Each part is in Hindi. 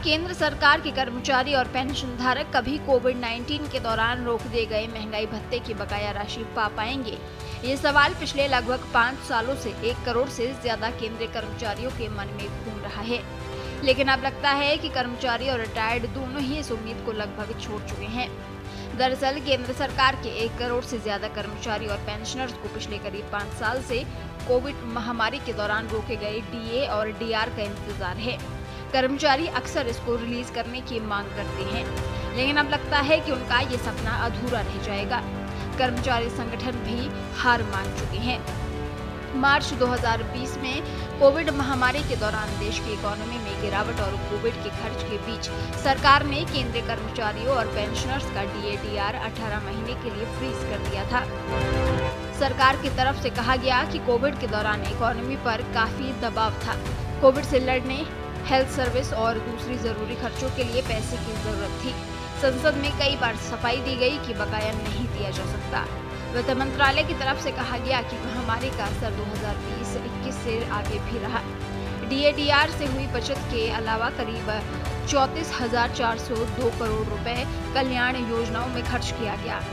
केंद्र सरकार के कर्मचारी और पेंशन धारक कभी कोविड-19 के दौरान रोक दिए गए महंगाई भत्ते की बकाया राशि पा पाएंगे? ये सवाल पिछले लगभग 5 सालों से 1 करोड़ से ज्यादा केंद्रीय कर्मचारियों के मन में घूम रहा है। लेकिन अब लगता है कि कर्मचारी और रिटायर्ड दोनों ही इस उम्मीद को लगभग छोड़ चुके हैं। दरअसल केंद्र सरकार के 1 करोड़ से ज्यादा कर्मचारी और पेंशनर्स को पिछले करीब 5 साल से कोविड महामारी के दौरान रोके गए डीए और डीआर का इंतजार है। कर्मचारी अक्सर इसको रिलीज करने की मांग करते हैं, लेकिन अब लगता है कि उनका ये सपना अधूरा रह जाएगा। कर्मचारी संगठन भी हार मान चुके हैं। मार्च 2020 में कोविड महामारी के दौरान देश की इकोनॉमी में गिरावट और कोविड के खर्च के बीच सरकार ने केंद्रीय कर्मचारियों और पेंशनर्स का डीए-डीआर 18 महीने के लिए फ्रीज कर दिया था। सरकार की तरफ से कहा गया कि कोविड के दौरान इकोनॉमी पर काफी दबाव था। कोविड से लड़ने, हेल्थ सर्विस और दूसरी जरूरी खर्चों के लिए पैसे की जरूरत थी। संसद में कई बार सफाई दी गई कि बकाया नहीं दिया जा सकता। वित्त मंत्रालय की तरफ से कहा गया कि महामारी का असर 2020-21 से आगे भी रहा। डीए-डीआर से हुई बचत के अलावा करीब 34,402 करोड़ रुपए कल्याण योजनाओं में खर्च किया गया।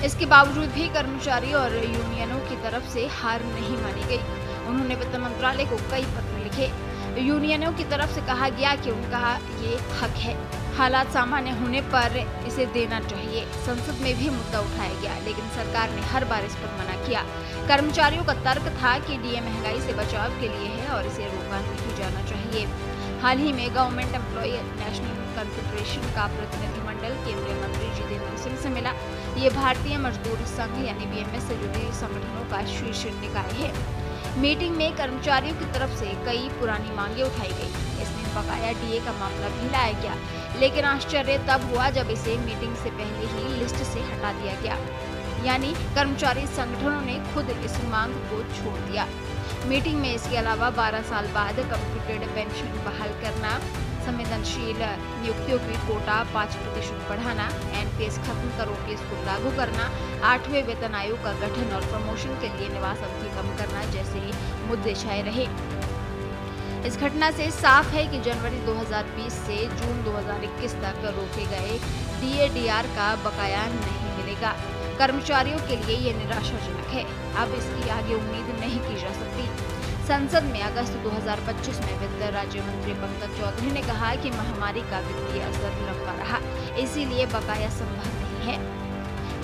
इसके बावजूद भी कर्मचारी और यूनियनों की तरफ से हार नहीं मानी गई। उन्होंने वित्त मंत्रालय को कई पत्र लिखे। यूनियनों की तरफ से कहा गया कि उनका ये हक है, हालात सामान्य होने पर इसे देना चाहिए। संसद में भी मुद्दा उठाया गया, लेकिन सरकार ने हर बार इस पर मना किया। कर्मचारियों का तर्क था कि डीए महंगाई से बचाव के लिए है और इसे रोका नहीं जाना चाहिए। हाल ही में गवर्नमेंट एम्प्लॉय नेशनल कॉन्फेडरेशन का प्रतिनिधिमंडल केंद्रीय मंत्री जितेंद्र सिंह से मिला। ये भारतीय मजदूर संघ यानी बीएमएस से जुड़े संगठनों का शीर्ष निकाय है। मीटिंग में कर्मचारियों की तरफ से कई पुरानी मांगे उठाई गई। इसमें बकाया डीए का मामला भी लाया गया, लेकिन आश्चर्य तब हुआ जब इसे मीटिंग से पहले ही लिस्ट से हटा दिया गया। यानी कर्मचारी संगठनों ने खुद इस मांग को छोड़ दिया। मीटिंग में इसके अलावा 12 साल बाद कंप्यूटेड पेंशन बहाल करना, संवेदनशील नियुक्तियों की कोटा 5% बढ़ाना, एनपीएस खत्म कर ओपीएस को लागू करना, 8वें वेतन आयोग का गठन और प्रमोशन के लिए निवास अवधि कम करना जैसे मुद्दे छाए रहे। इस घटना से साफ है कि जनवरी 2020 से जून 2021 तक रोके गए डीए-डीआर का बकाया नहीं मिलेगा। कर्मचारियों के लिए ये निराशाजनक है। अब इसकी आगे उम्मीद नहीं की जा सकती। संसद में अगस्त 2025 में वित्त राज्य मंत्री पंकज चौधरी ने कहा कि महामारी का वित्तीय असर लंबा रहा, इसीलिए बकाया संभव नहीं है।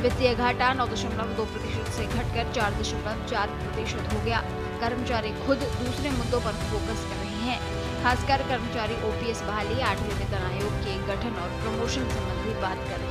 वित्तीय घाटा 9.2% से घटकर 4.4% हो गया। कर्मचारी खुद दूसरे मुद्दों पर फोकस कर रहे हैं, खासकर कर्मचारी ओपीएस बहाली, 8वें वेतन आयोग के गठन और प्रमोशन संबंधी बात कर रहे हैं।